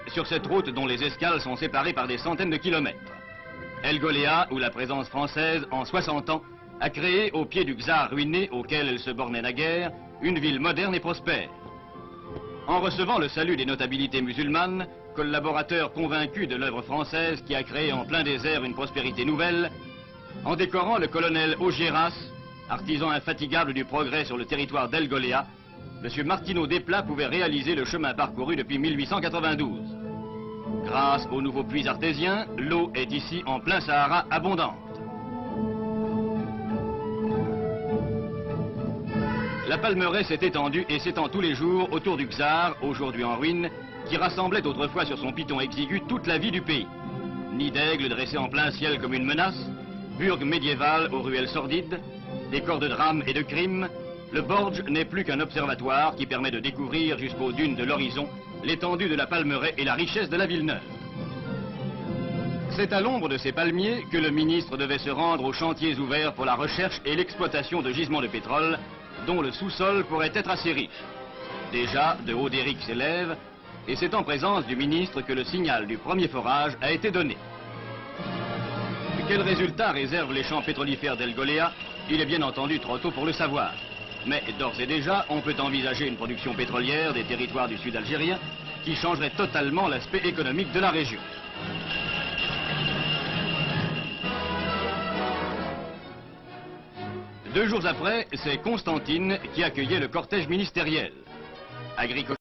sur cette route dont les escales sont séparées par des centaines de kilomètres. El Golea, où la présence française, en 60 ans, a créé, au pied du Czar ruiné auquel elle se bornait naguère, une ville moderne et prospère. En recevant le salut des notabilités musulmanes, collaborateurs convaincus de l'œuvre française qui a créé en plein désert une prospérité nouvelle, en décorant le colonel Augeras, artisan infatigable du progrès sur le territoire d'El Golea, M. Martineau Desplat pouvait réaliser le chemin parcouru depuis 1892. Grâce aux nouveaux puits artésiens, l'eau est ici en plein Sahara abondante. La palmeraie s'est étendue et s'étend tous les jours autour du Czar, aujourd'hui en ruine, qui rassemblait autrefois sur son piton exigu toute la vie du pays. Nid d'aigle dressé en plein ciel comme une menace, burg médiévale aux ruelles sordides, décor de drames et de crimes, le Borge n'est plus qu'un observatoire qui permet de découvrir jusqu'aux dunes de l'horizon l'étendue de la palmeraie et la richesse de la ville neuve. C'est à l'ombre de ces palmiers que le ministre devait se rendre aux chantiers ouverts pour la recherche et l'exploitation de gisements de pétrole, dont le sous-sol pourrait être assez riche. Déjà, de hauts derricks s'élèvent, et c'est en présence du ministre que le signal du premier forage a été donné. Quels résultats réservent les champs pétrolifères d'El Golea? Il est bien entendu trop tôt pour le savoir. Mais d'ores et déjà, on peut envisager une production pétrolière des territoires du sud algérien qui changerait totalement l'aspect économique de la région. Deux jours après, c'est Constantine qui accueillait le cortège ministériel. Agricole